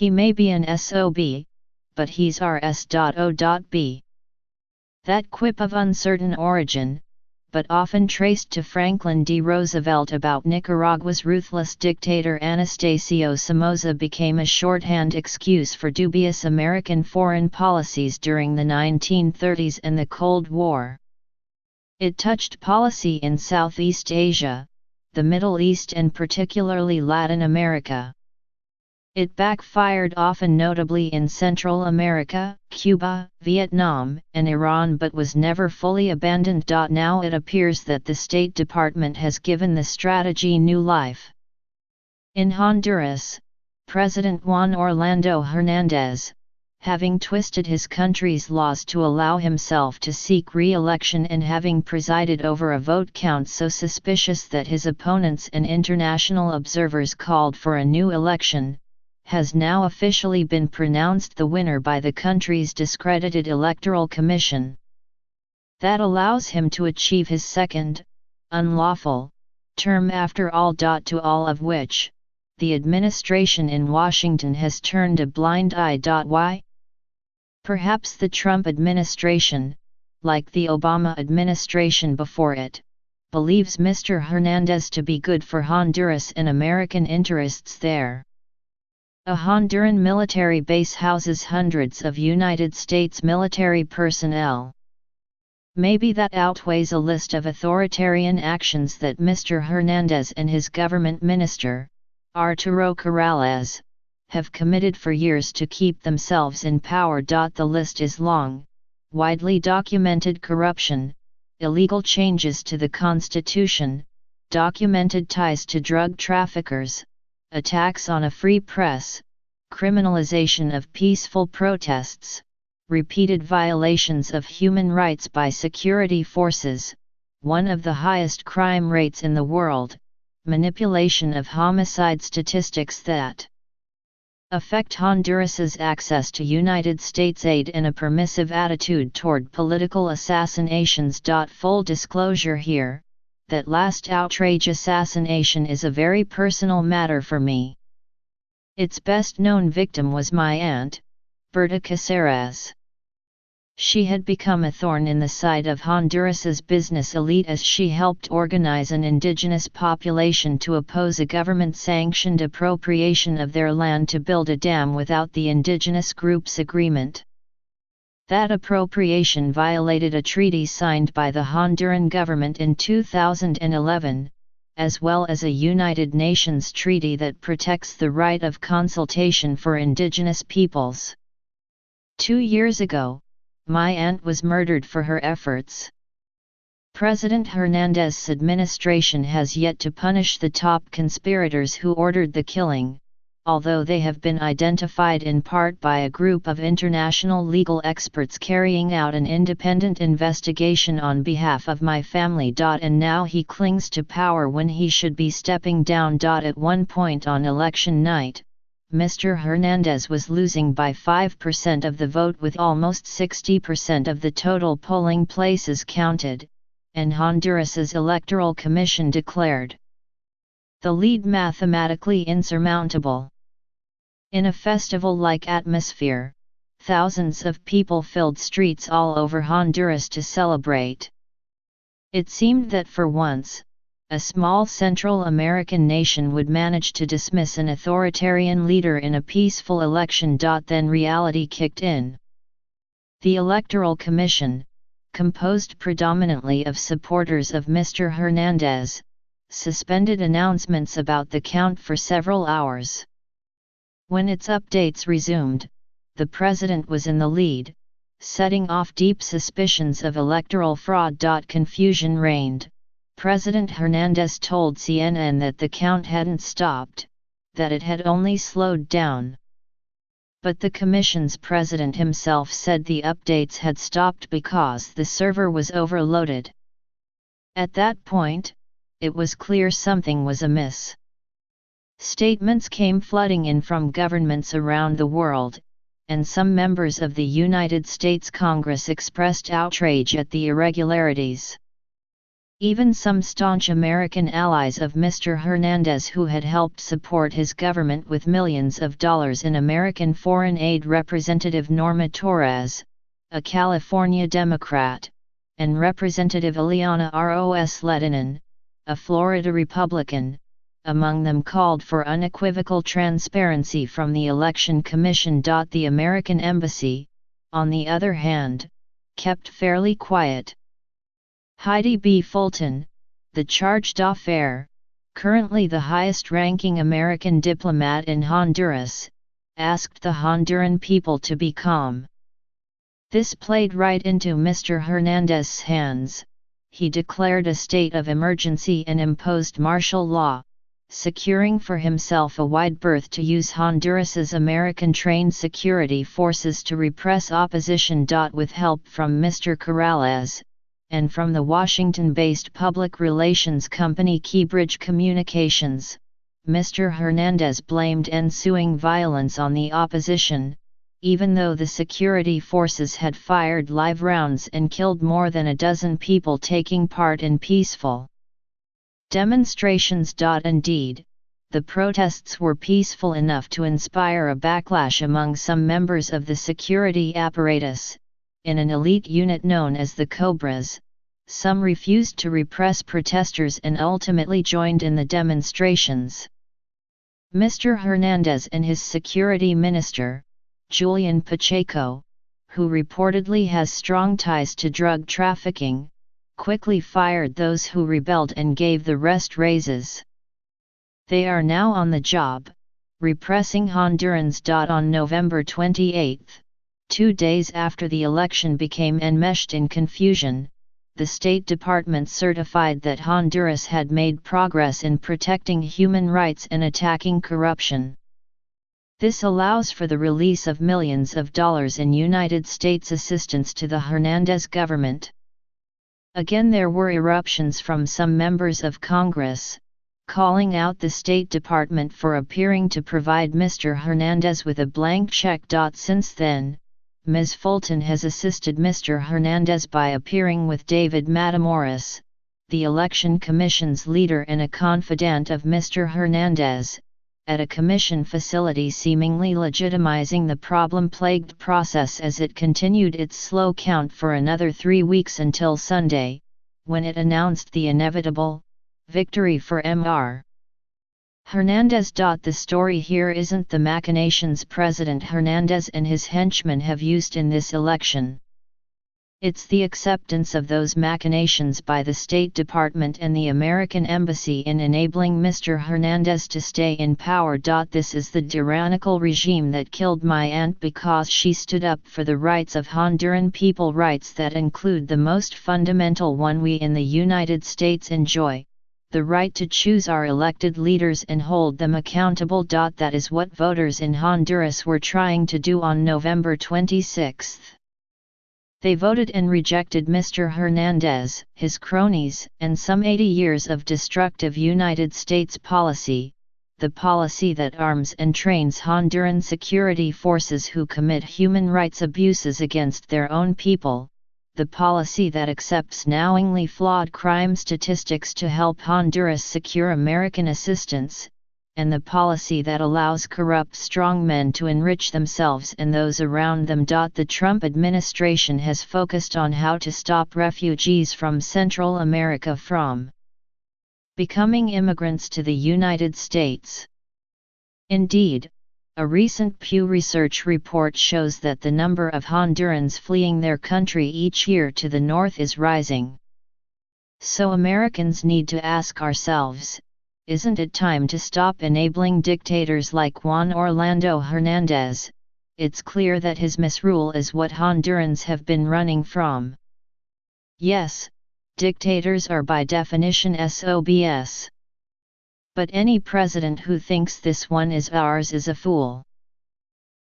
He may be an SOB, but he's rs.o.b. That quip of uncertain origin, but often traced to Franklin D. Roosevelt about Nicaragua's ruthless dictator Anastasio Somoza, became a shorthand excuse for dubious American foreign policies during the 1930s and the Cold War. It touched policy in Southeast Asia, the Middle East and particularly Latin America. It backfired often, notably in Central America, Cuba, Vietnam, and Iran, but was never fully abandoned. Now it appears that the State Department has given the strategy new life. In Honduras, President Juan Orlando Hernández, having twisted his country's laws to allow himself to seek re-election and having presided over a vote count so suspicious that his opponents and international observers called for a new election, has now officially been pronounced the winner by the country's discredited Electoral Commission. That allows him to achieve his second, unlawful, term after all. To all of which, the administration in Washington has turned a blind eye. Why? Perhaps the Trump administration, like the Obama administration before it, believes Mr. Hernández to be good for Honduras and American interests there. A Honduran military base houses hundreds of United States military personnel. Maybe that outweighs a list of authoritarian actions that Mr. Hernández and his government minister, Arturo Corrales, have committed for years to keep themselves in power. The list is long: widely documented corruption, illegal changes to the Constitution, documented ties to drug traffickers, attacks on a free press, criminalization of peaceful protests, repeated violations of human rights by security forces, one of the highest crime rates in the world, manipulation of homicide statistics that affect Honduras's access to United States aid, and a permissive attitude toward political assassinations. Full disclosure here: that last outrage assassination is a very personal matter for me. Its best-known victim was my aunt, Berta Caceres. She had become a thorn in the side of Honduras's business elite as she helped organize an indigenous population to oppose a government-sanctioned appropriation of their land to build a dam without the indigenous group's agreement. That appropriation violated a treaty signed by the Honduran government in 2011, as well as a United Nations treaty that protects the right of consultation for indigenous peoples. 2 years ago, my aunt was murdered for her efforts. President Hernández's administration has yet to punish the top conspirators who ordered the killing, although they have been identified in part by a group of international legal experts carrying out an independent investigation on behalf of my family. And now he clings to power when he should be stepping down. At one point on election night, Mr. Hernández was losing by 5% of the vote with almost 60% of the total polling places counted, and Honduras's Electoral Commission declared the lead mathematically insurmountable. In a festival-like atmosphere, thousands of people filled streets all over Honduras to celebrate. It seemed that for once, a small Central American nation would manage to dismiss an authoritarian leader in a peaceful election. Then reality kicked in. The Electoral Commission, composed predominantly of supporters of Mr. Hernández, suspended announcements about the count for several hours. When its updates resumed, the president was in the lead, setting off deep suspicions of electoral fraud. Confusion reigned. President Hernández told CNN that the count hadn't stopped, that it had only slowed down. But the commission's president himself said the updates had stopped because the server was overloaded. At that point, it was clear something was amiss. Statements came flooding in from governments around the world, and some members of the United States Congress expressed outrage at the irregularities. Even some staunch American allies of Mr. Hernandez who had helped support his government with millions of dollars in American foreign aid, Representative Norma Torres, a California Democrat, and Representative Ileana Ros Lehtinen, a Florida Republican, among them, called for unequivocal transparency from the Election Commission. The American Embassy, on the other hand, kept fairly quiet. Heidi B. Fulton, the charge d'affaires, currently the highest-ranking American diplomat in Honduras, asked the Honduran people to be calm. This played right into Mr. Hernandez's hands. He declared a state of emergency and imposed martial law, securing for himself a wide berth to use Honduras's American-trained security forces to repress opposition. With help from Mr. Corrales, and from the Washington-based public relations company Keybridge Communications, Mr. Hernandez blamed ensuing violence on the opposition, even though the security forces had fired live rounds and killed more than a dozen people taking part in peaceful demonstrations. Indeed, the protests were peaceful enough to inspire a backlash among some members of the security apparatus. In an elite unit known as the Cobras, some refused to repress protesters and ultimately joined in the demonstrations. Mr. Hernandez and his security minister, Julian Pacheco, who reportedly has strong ties to drug trafficking, quickly fired those who rebelled and gave the rest raises. They are now on the job, repressing Hondurans. On November 28, 2 days after the election became enmeshed in confusion, the State Department certified that Honduras had made progress in protecting human rights and attacking corruption. This allows for the release of millions of dollars in United States assistance to the Hernandez government. Again, there were eruptions from some members of Congress, calling out the State Department for appearing to provide Mr. Hernandez with a blank check. Since then, Ms. Fulton has assisted Mr. Hernandez by appearing with David Matamoros, the Election Commission's leader and a confidant of Mr. Hernandez, at a commission facility, seemingly legitimizing the problem-plagued process as it continued its slow count for another 3 weeks until Sunday, when it announced the inevitable victory for Mr. Hernandez. The story here isn't the machinations President Hernandez and his henchmen have used in this election. It's the acceptance of those machinations by the State Department and the American Embassy in enabling Mr. Hernandez to stay in power. This is the tyrannical regime that killed my aunt because she stood up for the rights of Honduran people, rights that include the most fundamental one we in the United States enjoy, the right to choose our elected leaders and hold them accountable. That is what voters in Honduras were trying to do on November 26. They voted and rejected Mr. Hernandez, his cronies, and some 80 years of destructive United States policy, the policy that arms and trains Honduran security forces who commit human rights abuses against their own people, the policy that accepts knowingly flawed crime statistics to help Honduras secure American assistance, and the policy that allows corrupt strongmen to enrich themselves and those around them. The Trump administration has focused on how to stop refugees from Central America from becoming immigrants to the United States. Indeed, a recent Pew Research report shows that the number of Hondurans fleeing their country each year to the north is rising. So Americans need to ask ourselves, isn't it time to stop enabling dictators like Juan Orlando Hernandez? It's clear that his misrule is what Hondurans have been running from. Yes, dictators are by definition SOBs. But any president who thinks this one is ours is a fool.